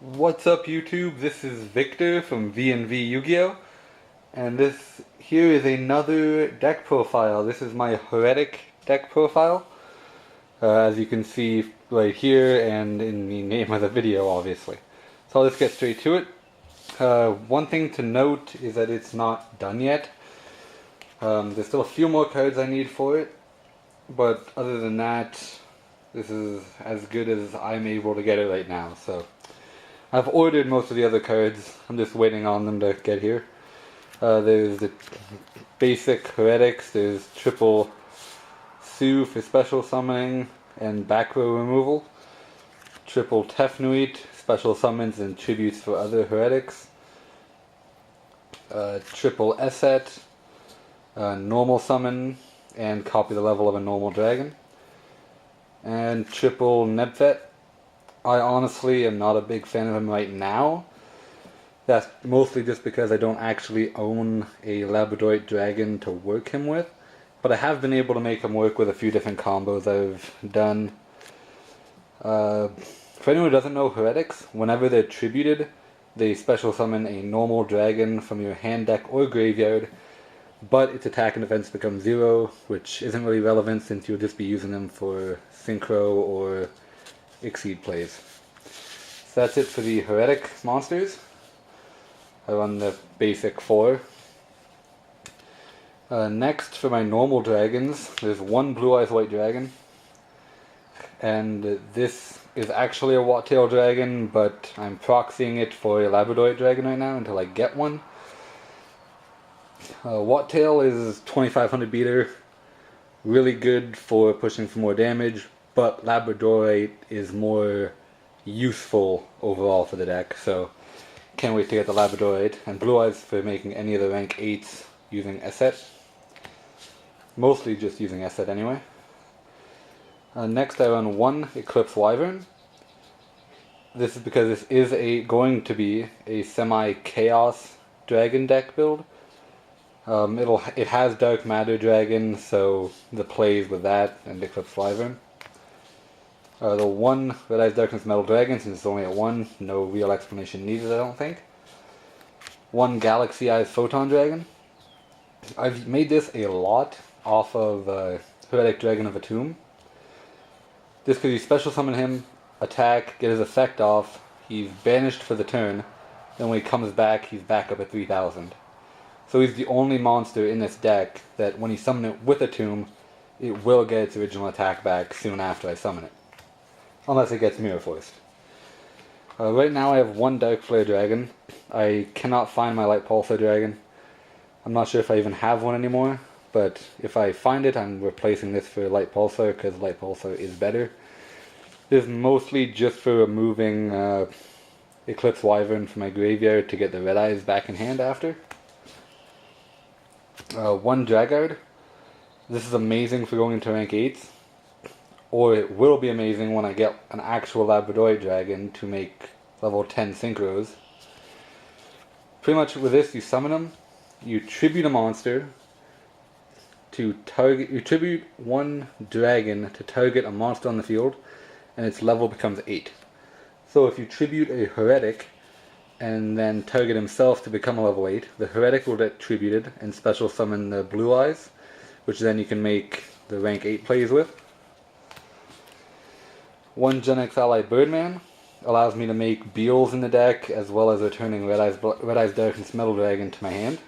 What's up YouTube? This is Victor from V&V Yu-Gi-Oh! And this here is another deck profile. This is my Hieratic deck profile. As you can see right here and in the name of the video, obviously. So let's get straight to it. One thing to note is that it's not done yet. There's still a few more cards I need for it. But other than that, this is as good as I'm able to get it right now. So I've ordered most of the other cards. I'm just waiting on them to get here. There's the basic Heretics. There's triple Sue for special summoning and back row removal. Triple Tefnuit, special summons and tributes for other Heretics. Triple Esset, normal summon and copy the level of a normal dragon. And triple Nebfet. I honestly am not a big fan of him right now. That's mostly just because I don't actually own a Labradorite dragon to work him with. But I have been able to make him work with a few different combos I've done. For anyone who doesn't know Heretics, whenever they're tributed, they special summon a normal dragon from your hand deck or graveyard, but its attack and defense becomes 0, which isn't really relevant since you'll just be using them for synchro or exceed plays. So that's it for the Heretic monsters. I run the basic 4. Next, for my normal dragons, there's one Blue Eyes White Dragon. And this is actually a Watt-tail dragon, but I'm proxying it for a Labradorite dragon right now until I get one. Watt-tail is 2500 beater. Really good for pushing for more damage, but Labradorite is more useful overall for the deck, so can't wait to get the Labradorite. And Blue Eyes for making any of the rank 8s using Esset. Mostly just using Esset anyway. Next I run one Eclipse Wyvern. This is because this is going to be a semi-chaos dragon deck build. It has Dark Matter Dragon, so the plays with that and Eclipse Wyvern. The one Red Eyes Darkness Metal Dragon, since it's only at 1, no real explanation needed, I don't think. One Galaxy Eyes Photon Dragon. I've made this a lot off of Heretic Dragon of a Tomb. Just because you special summon him, attack, get his effect off, he's banished for the turn, then when he comes back, he's back up at 3000. So he's the only monster in this deck that when you summon it with a tomb, it will get its original attack back soon after I summon it. Unless it gets Mirror Forced. Right now I have one Dark Flare Dragon. I cannot find my Light Pulsar Dragon. I'm not sure if I even have one anymore, but if I find it, I'm replacing this for Light Pulsar because Light Pulsar is better. This is mostly just for removing Eclipse Wyvern from my graveyard to get the Red Eyes back in hand after. One Dragard. This is amazing for going into rank 8s. Or it will be amazing when I get an actual Labradorite dragon to make level 10 synchros. Pretty much with this, you summon them, you tribute a monster to target. You tribute one dragon to target a monster on the field, and its level becomes 8. So if you tribute a Heretic and then target himself to become a level 8, the Heretic will get tributed and special summon the Blue Eyes, which then you can make the rank 8 plays with. One Gen X Ally Birdman allows me to make Beals in the deck, as well as returning Red Eyes Darkness Metal Dragon to my hand,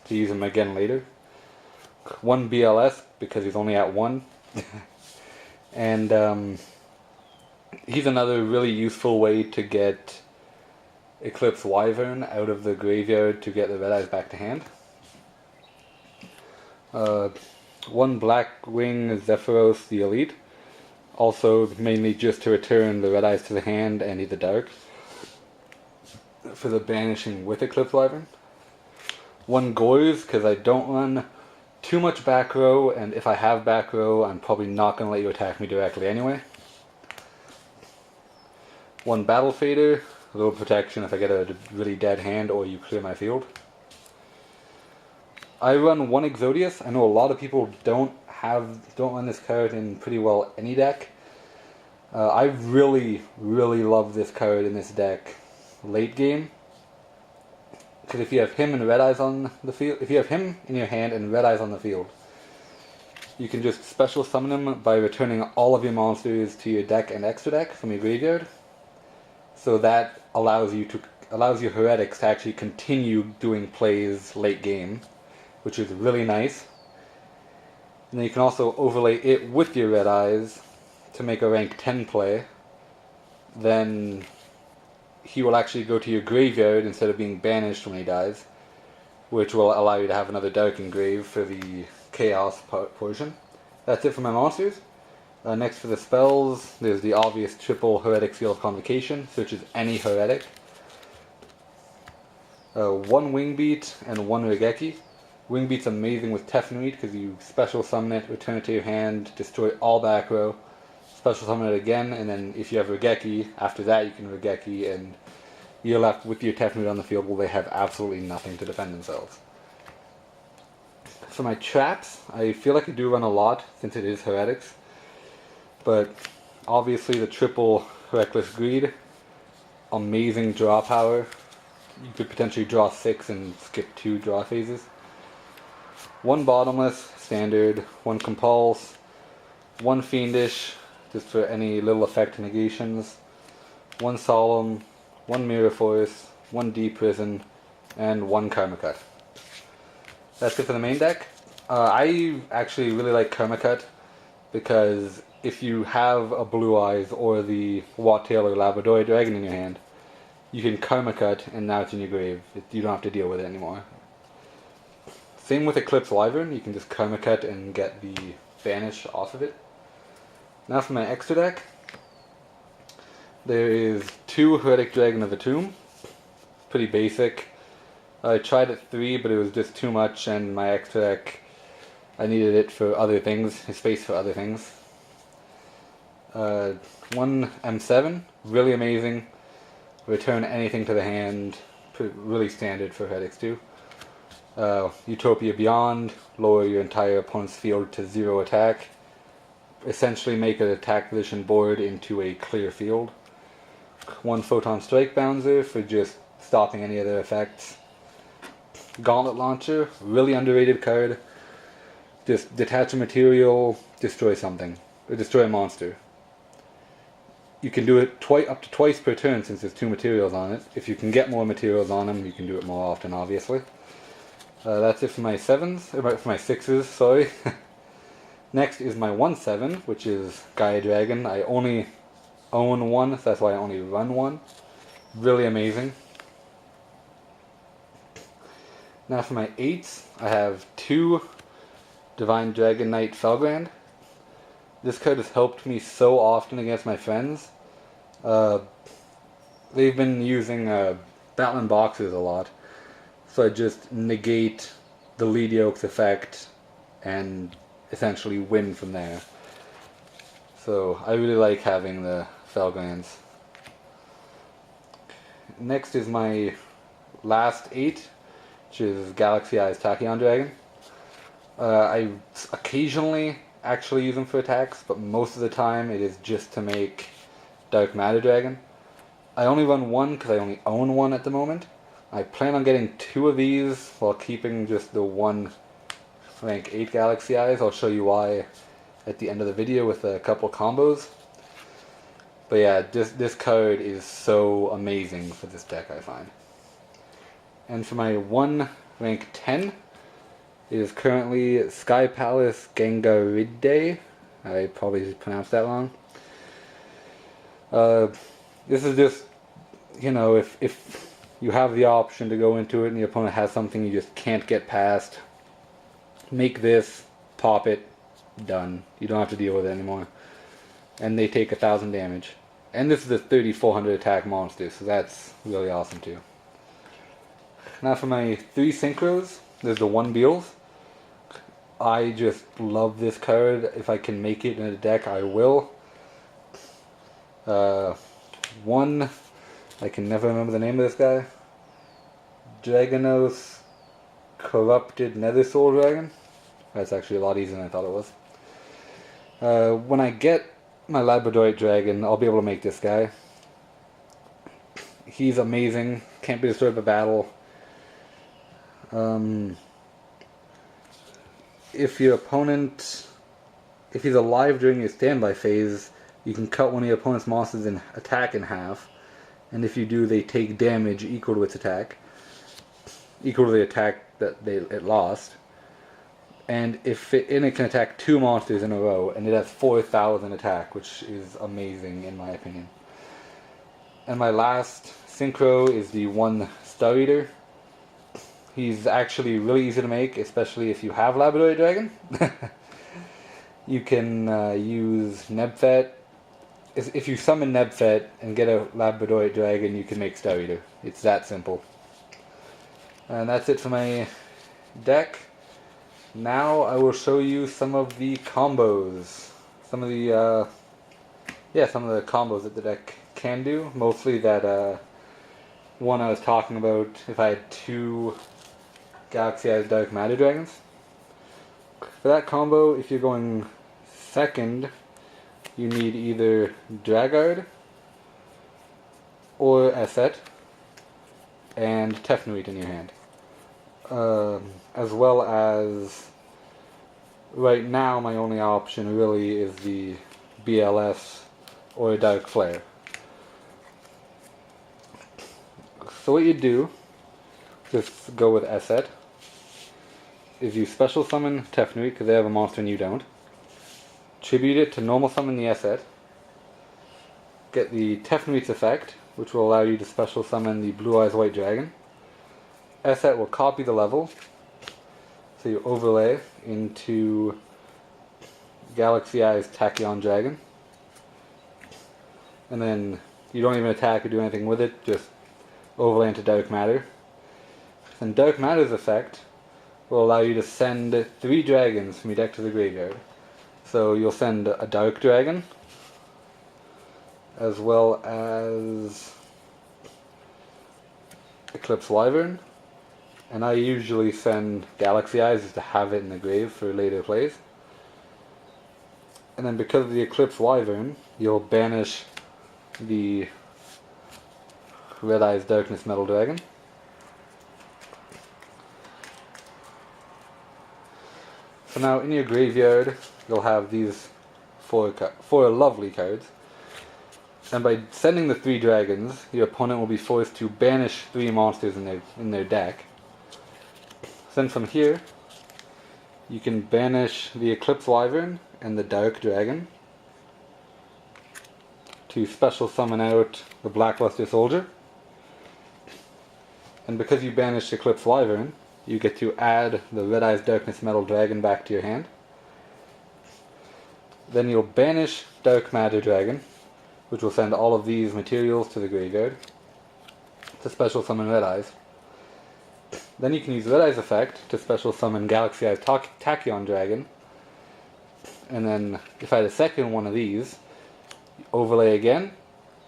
to use him again later. One BLS, because he's only at 1. And he's another really useful way to get Eclipse Wyvern out of the graveyard to get the Red Eyes back to hand. One Blackwing Zephyros the Elite. Also, mainly just to return the Red Eyes to the hand and either Dark for the banishing with Eclipse Wyvern. One Gores, because I don't run too much back row, and if I have back row, I'm probably not going to let you attack me directly anyway. One Battle Fader, a little protection if I get a really dead hand or you clear my field. I run one Exodius. I know a lot of people don't run this card in pretty well any deck. I really, really love this card in this deck late game. Because if you have him and red eyes on the field, if you have him in your hand and red eyes on the field, you can just special summon him by returning all of your monsters to your deck and extra deck from your graveyard. So that allows your Heretics to actually continue doing plays late game, which is really nice. And then you can also overlay it with your red eyes to make a rank 10 play. Then he will actually go to your graveyard instead of being banished when he dies, which will allow you to have another Dark Engrave for the Chaos portion. That's it for my monsters. Next for the spells, there's the obvious triple Heretic Seal of Convocation, which is any Heretic. One Wingbeat and one Regeki. Wingbeat's amazing with Tefnuit because you special summon it, return it to your hand, destroy all back row, special summon it again, and then if you have Regeki, after that you can Regeki, and you're left with your Tefnuit on the field where they have absolutely nothing to defend themselves. For my traps, I feel like I do run a lot since it is Heretics, but obviously the triple Reckless Greed, amazing draw power. You could potentially draw 6 and skip 2 draw phases. One Bottomless, standard, one Compulse, one Fiendish, just for any little effect negations, one Solemn, one Mirror Force, one Deep Prison, and one Karma Cut. That's it for the main deck. I actually really like Karma Cut because if you have a Blue Eyes or the Wattail or Labrador Dragon in your hand, you can Karma Cut and now it's in your grave. You don't have to deal with it anymore. Same with Eclipse Wyvern, you can just Karma Cut and get the Banish off of it. Now for my extra deck, there is 2 Heretic Dragon of the Tomb. Pretty basic. I tried at 3, but it was just too much, and my extra deck, I needed it for other things, space for other things. One M7, really amazing. Return anything to the hand, really standard for Heretics too. Utopia Beyond, lower your entire opponent's field to 0 attack. Essentially make an attack position board into a clear field. One Photon Strike Bouncer for just stopping any other effects. Gauntlet Launcher, really underrated card. Just detach a material, destroy something, or destroy a monster. You can do it up to twice per turn since there's 2 materials on it. If you can get more materials on them, you can do it more often, obviously. That's it for my 7s, for my 6s, sorry. Next is my 1/7, which is Gaia Dragon. I only own 1, so that's why I only run 1. Really amazing. Now for my 8s, I have 2 Divine Dragon Knight Felgrand. This card has helped me so often against my friends. They've been using Battling Boxers a lot, so I just negate the Lead Yokes effect and essentially win from there. So I really like having the Felgrands. Next is my last 8, which is Galaxy Eyes Tachyon Dragon. I occasionally actually use them for attacks, but most of the time it is just to make Dark Matter Dragon. I only run 1 because I only own 1 at the moment. I plan on getting 2 of these while keeping just the 1 rank 8 Galaxy Eyes. I'll show you why at the end of the video with a couple combos. But yeah, this card is so amazing for this deck, I find. And for my 1 rank 10, it is currently Sky Palace Gangaride. I probably pronounced that wrong. This is just, you know, if you have the option to go into it and the opponent has something you just can't get past, make this, pop it, done. You don't have to deal with it anymore. And they take 1,000 damage. And this is a 3,400 attack monster, so that's really awesome too. Now for my 3 synchros, there's the 1 Beals. I just love this card. If I can make it in a deck, I will. 1, I can never remember the name of this guy. Dragonos Corrupted Nether Soul Dragon. That's actually a lot easier than I thought it was. When I get my Labradorite Dragon, I'll be able to make this guy. He's amazing, can't be destroyed by battle. If your opponent, if he's alive during your standby phase, you can cut one of your opponent's monsters in attack in half, and if you do, they take damage equal to its attack, equal to the attack that it lost. And if it can attack 2 monsters in a row, and it has 4,000 attack, which is amazing in my opinion. And my last synchro is the 1 Star Eater. He's actually really easy to make, especially if you have Labradorite Dragon. You can use Nebfet. If you summon Nebfet and get a Labradorite Dragon, you can make Star Eater. It's that simple. And that's it for my deck. Now I will show you some of the combos. Some of the combos that the deck can do. Mostly that one I was talking about if I had 2 Galaxy Eyes Dark Matter Dragons. For that combo, if you're going second, you need either Dragard or Esset and Tefnuit in your hand. As well as, right now my only option really is the BLS or Dark Flare. So what you do, just go with Esset, is you special summon Tefnuit because they have a monster and you don't. Tribute it to normal summon the Esset. Get the Tefnuit's effect, which will allow you to special summon the Blue Eyes White Dragon. Esset will copy the level, so you overlay into Galaxy Eyes Tachyon Dragon. And then you don't even attack or do anything with it, just overlay into Dark Matter. And Dark Matter's effect will allow you to send 3 dragons from your deck to the graveyard. So you'll send a Dark Dragon, as well as Eclipse Wyvern, and I usually send Galaxy Eyes just to have it in the grave for later plays. And then because of the Eclipse Wyvern, you'll banish the Red Eyes Darkness Metal Dragon. So now in your graveyard, you'll have these 4 lovely cards. And by sending the 3 dragons, your opponent will be forced to banish 3 monsters in their deck. Then from here, you can banish the Eclipse Wyvern and the Dark Dragon to special summon out the Blackluster Soldier. And because you banished Eclipse Wyvern, you get to add the Red Eyes Darkness Metal Dragon back to your hand. Then you'll banish Dark Matter Dragon, which will send all of these materials to the graveyard to special summon Red Eyes. Then you can use Red Eyes effect to special summon Galaxy Eyes Tachyon Dragon. And then if I had a second one of these, overlay again,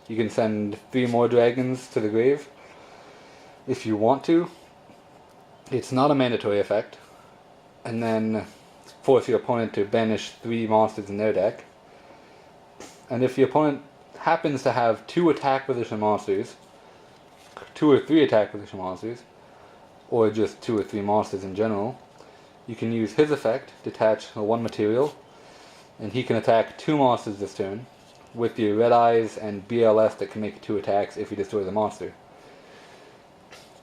you can send 3 more dragons to the grave if you want to. It's not a mandatory effect. And then force your opponent to banish 3 monsters in their deck. And if the opponent happens to have 2 attack position monsters, 2 or 3 attack position monsters, or just 2 or 3 monsters in general, you can use his effect, detach the 1 material, and he can attack 2 monsters this turn with your Red Eyes and BLS that can make 2 attacks if you destroy the monster.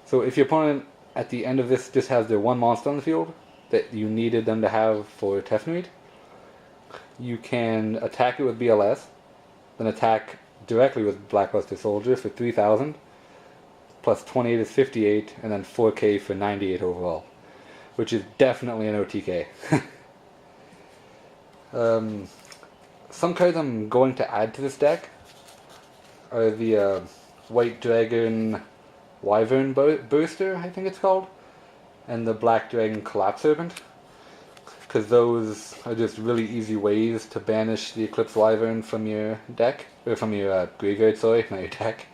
So if your opponent at the end of this just has their 1 monster on the field that you needed them to have for Tefnuit, you can attack it with BLS, then attack directly with Blackluster Soldier for 3,000, plus 28 is 58, and then 4k for 98 overall, which is definitely an OTK. Some cards I'm going to add to this deck are the White Dragon Wyvern Booster, I think it's called, and the Black Dragon Collapse Serpent, because those are just really easy ways to banish the Eclipse Wyvern from your deck, or from your graveyard, sorry, not your deck.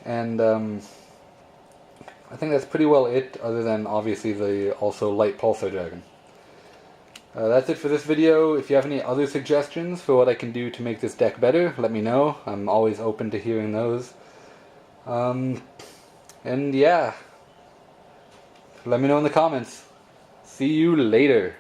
And I think that's pretty well it, other than obviously the also Light Pulsar Dragon. That's it for this video. If you have any other suggestions for what I can do to make this deck better, let me know. I'm always open to hearing those. And yeah, let me know in the comments. See you later.